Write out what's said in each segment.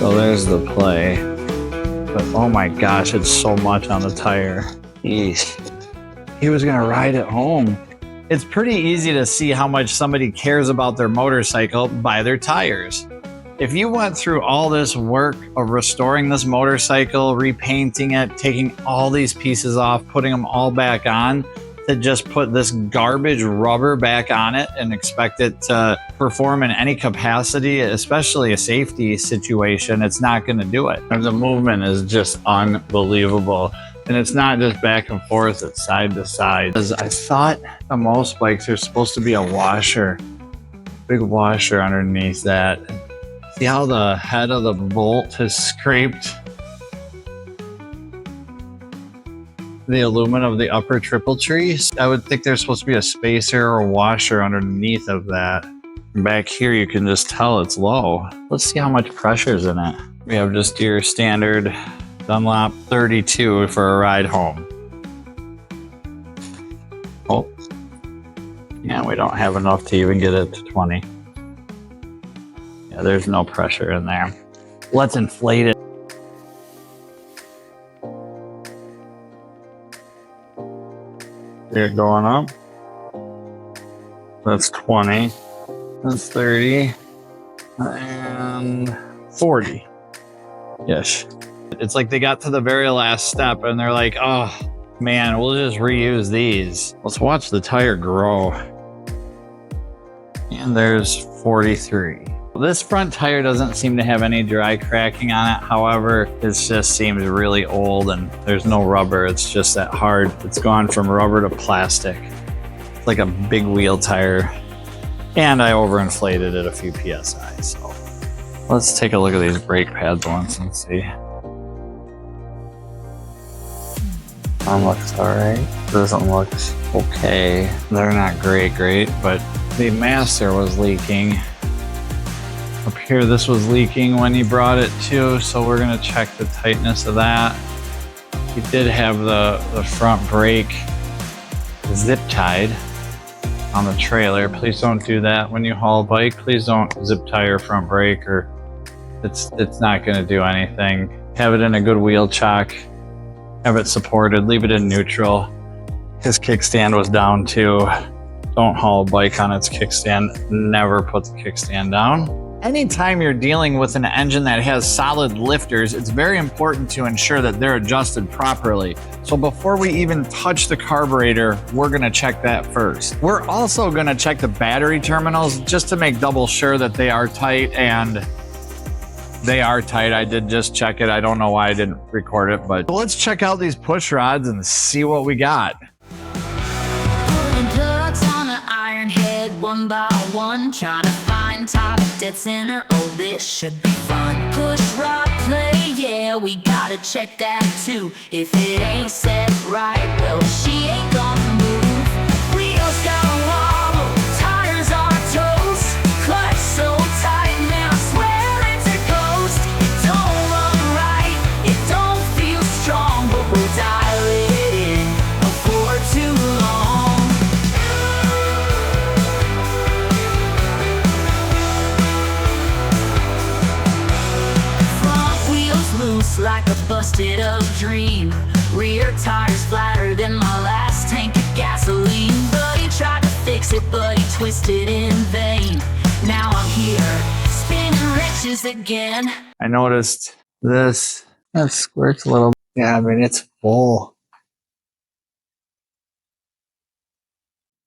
So there's the play. But oh my gosh, it's so much on the tire. Jeez. He was gonna ride it home. It's pretty easy to see how much somebody cares about their motorcycle by their tires. If you went through all this work of restoring this motorcycle, repainting it, taking all these pieces off, putting them all back on, to just put this garbage rubber back on it and expect it to perform in any capacity, especially a safety situation, it's not going to do it. And the movement is just unbelievable. And it's not just back and forth, it's side to side. Because I thought on most bikes there's supposed to be a washer, big washer underneath that. See how the head of the bolt has scraped the aluminum of the upper triple tree? I would think there's supposed to be a spacer or a washer underneath of that. Back here you can just tell it's low. Let's see how much pressure's in it. We have just your standard Dunlop 32 for a ride home. Oh, yeah, we don't have enough to even get it to 20. Yeah, there's no pressure in there. Let's inflate it. Here, going up. That's 20. That's 30. And 40. Yes. It's like they got to the very last step and they're like, oh man, we'll just reuse these. Let's watch the tire grow. And there's 43. This front tire doesn't seem to have any dry cracking on it. However, it just seems really old and there's no rubber. It's just that hard. It's gone from rubber to plastic. It's like a big wheel tire. And I overinflated it a few PSI. So let's take a look at these brake pads once and see. One looks all right. This one looks okay. They're not great, but the master was leaking. Up here, this was leaking when he brought it too, so we're gonna check the tightness of that. He did have the front brake zip tied on the trailer. Please don't do that when you haul a bike. Please don't zip tie your front brake, or it's not gonna do anything. Have it in a good wheel chock. Have it supported, leave it in neutral. His kickstand was down too. Don't haul a bike on its kickstand. Never put the kickstand down. Anytime you're dealing with an engine that has solid lifters, it's very important to ensure that they're adjusted properly. So before we even touch the carburetor, we're gonna check that first. We're also gonna check the battery terminals just to make double sure that they are tight, and they are tight. I did just check it. I don't know why I didn't record it, but let's check out these push rods and see what we got. Putting plugs on an Ironhead one by one, trying to find top dead center. Oh, this should be fun. Push rod play, yeah, we gotta check that too. If it ain't set right, well, she ain't gonna move. Wheels gotta wobble, tires on toast, clutch so tight, man, I swear it's a ghost. It don't run right, it don't feel strong, but we'll dial it in before too long. Front wheels loose like a busted up dream. Rear tires flatter than my last tank of gasoline. Buddy tried to fix it, but he twisted in vain. Now I'm here, spinning wrenches again. I noticed this. That squirts a little. Yeah, I mean, it's full.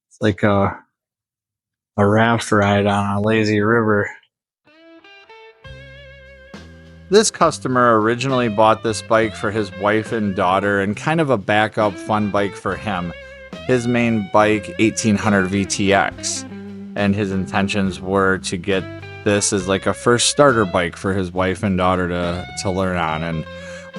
It's like a raft ride on a lazy river. This customer originally bought this bike for his wife and daughter and kind of a backup fun bike for him. His main bike, 1800 VTX, and his intentions were to get this as like a first starter bike for his wife and daughter to learn on. And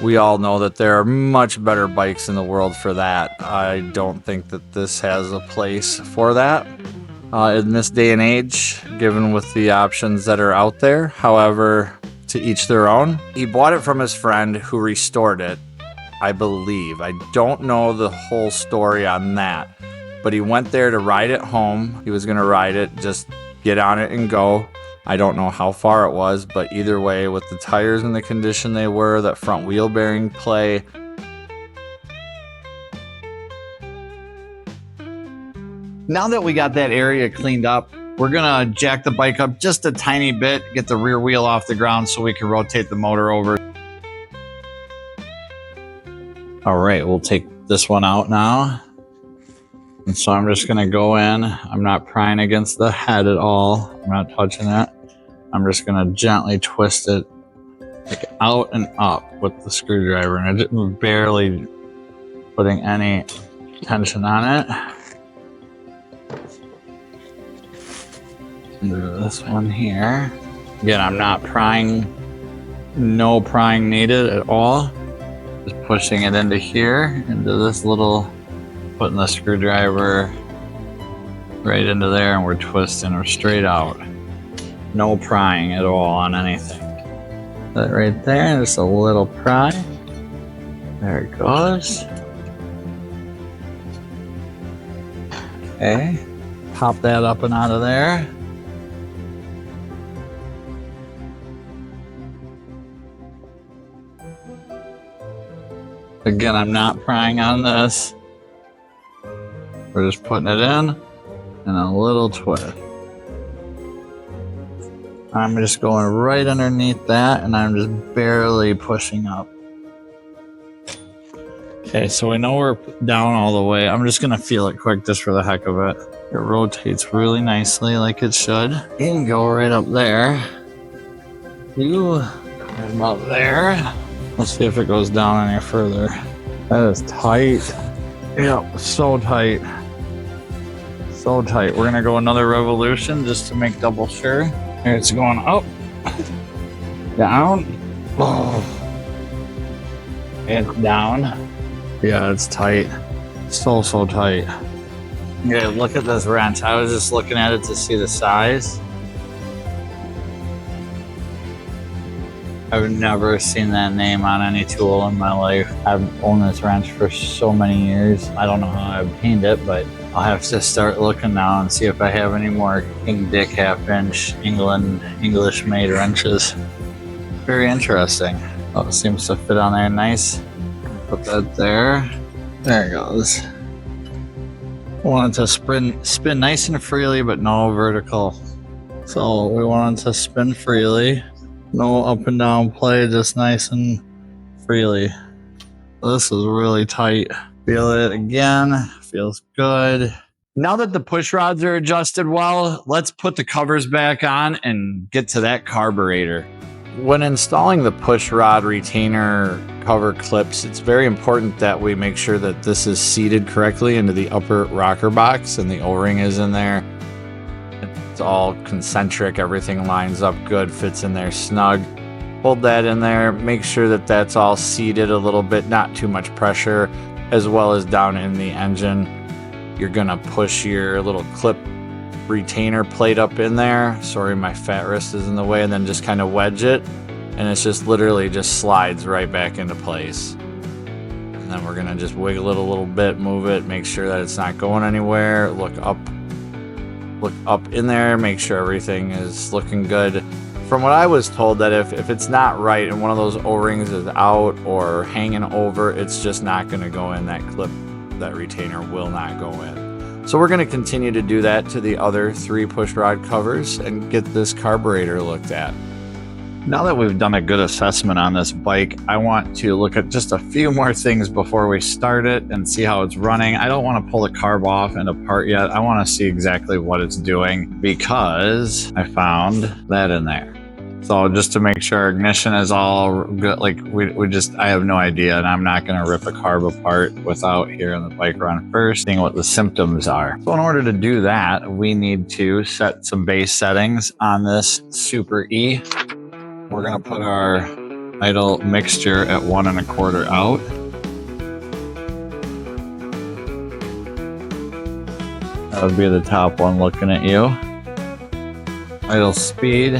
we all know that there are much better bikes in the world for that. I don't think that this has a place for that in this day and age, given with the options that are out there. However, to each their own. He bought it from his friend who restored it, I believe. I don't know the whole story on that, but he went there to ride it home. He was gonna ride it, just get on it and go. I don't know how far it was, but either way, with the tires in the condition they were, that front wheel bearing play, now that we got that area cleaned up, we're gonna jack the bike up just a tiny bit, get the rear wheel off the ground so we can rotate the motor over. All right, we'll take this one out now. And so I'm just gonna go in. I'm not prying against the head at all. I'm not touching it. I'm just gonna gently twist it like out and up with the screwdriver, and I'm just barely putting any tension on it. Do this one here. Again, I'm not prying, no prying needed at all. Just pushing it into here, into this little, putting the screwdriver right into there, and we're twisting her straight out. No prying at all on anything. That right there, just a little pry. There it goes. Okay, pop that up and out of there. Again, I'm not prying on this. We're just putting it in and a little twist. I'm just going right underneath that, and I'm just barely pushing up. Okay, so we know we're down all the way. I'm just gonna feel it quick just for the heck of it. It rotates really nicely like it should. You can go right up there. You right about there. Let's see if it goes down any further. That is tight. Yep, so tight. So tight. We're gonna go another revolution just to make double sure. Here it's going up, down, oh, and down. Yeah, it's tight. So tight. Okay, look at this wrench. I was just looking at it to see the size. I've never seen that name on any tool in my life. I've owned this wrench for so many years. I don't know how I obtained it, but I'll have to start looking now and see if I have any more King Dick half-inch English-made wrenches. Very interesting. Oh, it seems to fit on there nice. Put that there. There it goes. I want it to spin nice and freely, but no vertical. So we want it to spin freely. No up and down play, just nice and freely. This is really tight. Feel it again, feels good. Now that the push rods are adjusted well, let's put the covers back on and get to that carburetor. When installing the push rod retainer cover clips, it's very important that we make sure that this is seated correctly into the upper rocker box and the O-ring is in there. It's all concentric, everything lines up good, fits in there snug. Hold that in there, make sure that that's all seated a little bit, not too much pressure, as well as down in the engine. You're gonna push your little clip retainer plate up in there. Sorry, my fat wrist is in the way, and then just kind of wedge it, and it's just literally just slides right back into place. And then we're gonna just wiggle it a little bit, move it, make sure that it's not going anywhere. Look up in there, make sure everything is looking good. From what I was told, that if it's not right and one of those O-rings is out or hanging over, it's just not going to go in that clip. That retainer will not go in. So we're going to continue to do that to the other 3 push rod covers and get this carburetor looked at. Now that we've done a good assessment on this bike, I want to look at just a few more things before we start it and see how it's running. I don't want to pull the carb off and apart yet. I want to see exactly what it's doing because I found that in there. So just to make sure our ignition is all good, like I have no idea, and I'm not going to rip a carb apart without hearing the bike run first, seeing what the symptoms are. So in order to do that, we need to set some base settings on this Super E. We're going to put our idle mixture at 1 1/4 out. That would be the top one looking at you. Idle speed,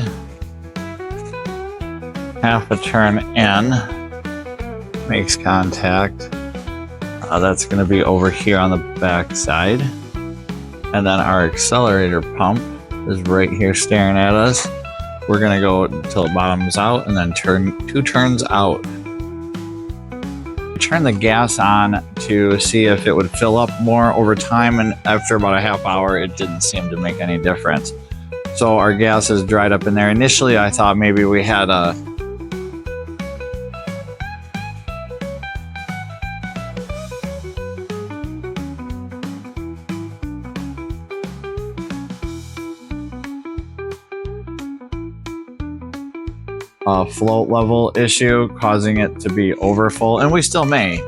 1/2 a turn in, makes contact. That's going to be over here on the back side. And then our accelerator pump is right here staring at us. we're gonna go until it bottoms out and then turn 2 turns out. Turn the gas on to see if it would fill up more over time, and after about a half hour it didn't seem to make any difference. So our gas is dried up in there. Initially I thought maybe we had a float level issue causing it to be overfull, and we still may,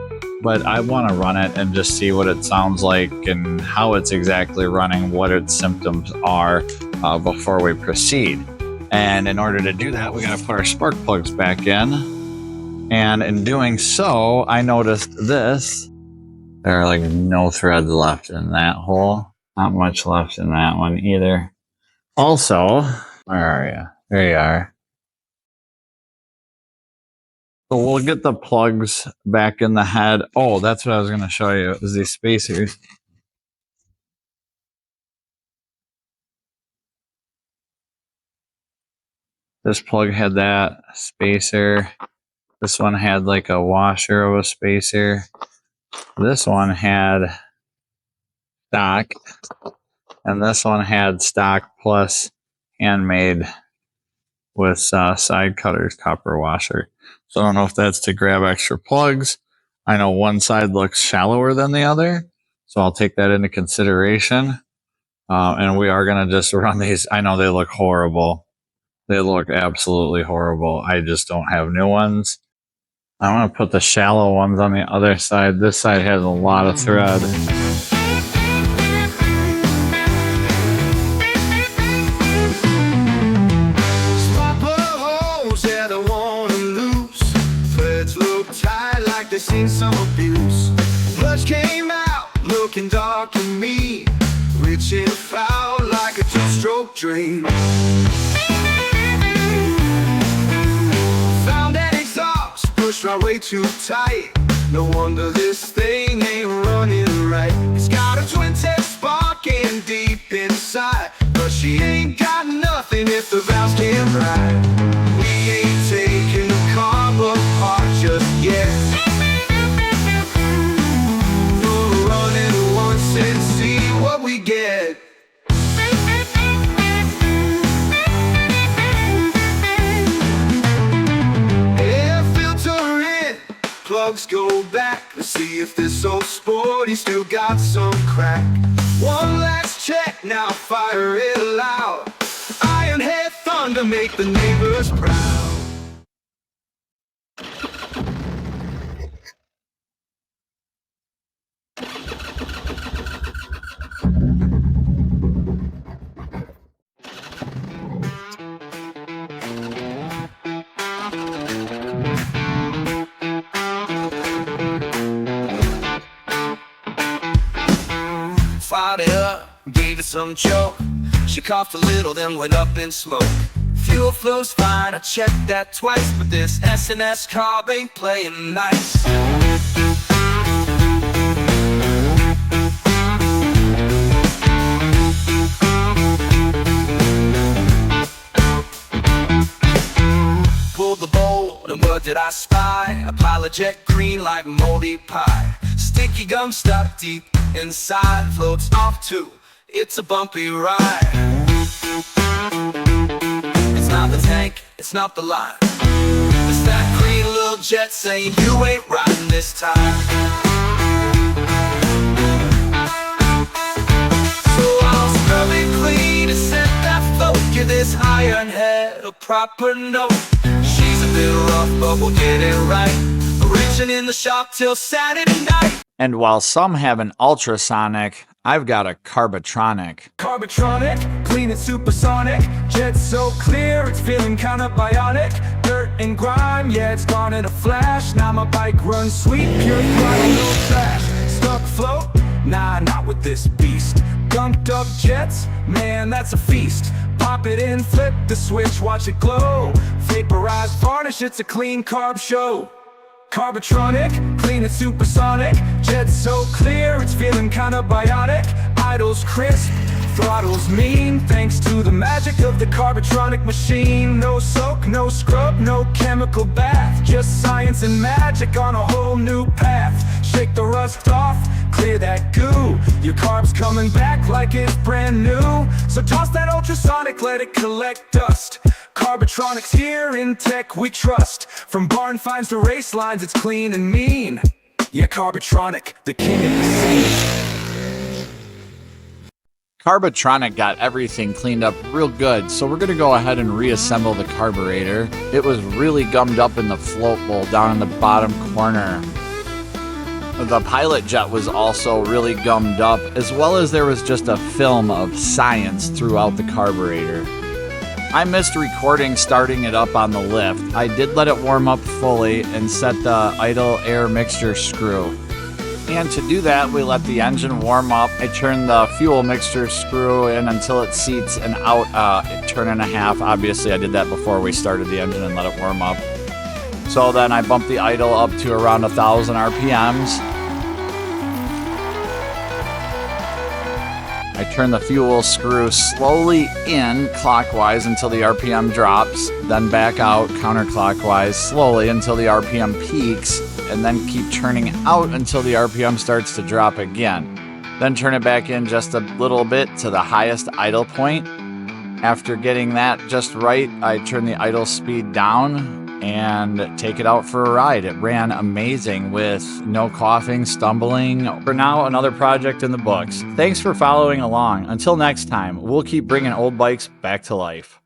but I want to run it and just see what it sounds like and how it's exactly running, what its symptoms are before we proceed. And in order to do that, we got to put our spark plugs back in, and in doing so I noticed this. There are like no threads left in that hole, not much left in that one either. Also, where are you? There you are. So we'll get the plugs back in the head. Oh, that's what I was going to show you, is these spacers. This plug had that spacer. This one had like a washer of a spacer. This one had stock. And this one had stock plus handmade with side cutters copper washer. So I don't know if that's to grab extra plugs. I know one side looks shallower than the other, so I'll take that into consideration. And we are going to just run these. I know they look horrible. They look absolutely horrible. I just don't have new ones. I want to put the shallow ones on the other side. This side has a lot of thread. Seen some abuse. Blood came out looking dark to me, reaching foul like a two-stroke dream. Found an exhaust, pushed my way too tight. No wonder this thing ain't running right. It's got a twin-tech sparking deep inside, but she ain't got nothing if the valves can't ride. We ain't taking the Carb apart just yet. And see what we get. Air filter in, plugs go back. Let's see if this old sporty still got some crack. One last check, now fire it loud. Ironhead thunder, make the neighbors proud. Fired it up, gave it some choke. She coughed a little, then went up in smoke. Fuel flow's fine, I checked that twice, but this S&S Carb ain't playing nice. Pulled the bolt, and what did I spy? A pile of jet green like moldy pie. Sticky gum stuck deep inside, floats off too. It's a bumpy ride. It's not the tank, it's not the line. It's that green little jet saying you ain't riding this time. So I'll scrub it clean and set that float. Give this Ironhead a proper note. She's a bit rough, but we'll get it right. Wrenchin in the shop till Saturday night. And while some have an ultrasonic, I've got a carbatronic. Carbatronic, clean and supersonic. Jet so clear, it's feeling kinda bionic. Dirt and grime, yeah, it's gone in a flash. Now my bike runs sweet, pure throttle, no trash. Stuck float? Nah, not with this beast. Gunked up jets? Man, that's a feast. Pop it in, flip the switch, watch it glow. Vaporized varnish, it's a clean carb show. Carbatronic, clean and supersonic. Jet so clear, it's feeling kinda bionic. Idles crisp, throttle's mean, thanks to the magic of the Carbotronic machine. No soak, no scrub, no chemical bath, just science and magic on a whole new path. Shake the rust off, clear that goo, your carb's coming back like it's brand new. So toss that ultrasonic, let it collect dust. Carbotronics here, in tech we trust. From barn finds to race lines, it's clean and mean. Yeah, Carbotronic, the king of the scene. Carbotronic got everything cleaned up real good, so we're going to go ahead and reassemble the carburetor. It was really gummed up in the float bowl down in the bottom corner. The pilot jet was also really gummed up, as well as there was just a film of science throughout the carburetor. I missed recording starting it up on the lift. I did let it warm up fully and set the idle air mixture screw. And to do that, we let the engine warm up. I turned the fuel mixture screw in until it seats and out a turn and a half. Obviously, I did that before we started the engine and let it warm up. So then I bumped the idle up to around 1,000 RPMs. I turn the fuel screw slowly in clockwise until the RPM drops, then back out counterclockwise slowly until the RPM peaks, and then keep turning out until the RPM starts to drop again. Then turn it back in just a little bit to the highest idle point. After getting that just right, I turn the idle speed down and take it out for a ride. It ran amazing with no coughing, stumbling. For now, another project in the books. Thanks for following along. Until next time, we'll keep bringing old bikes back to life.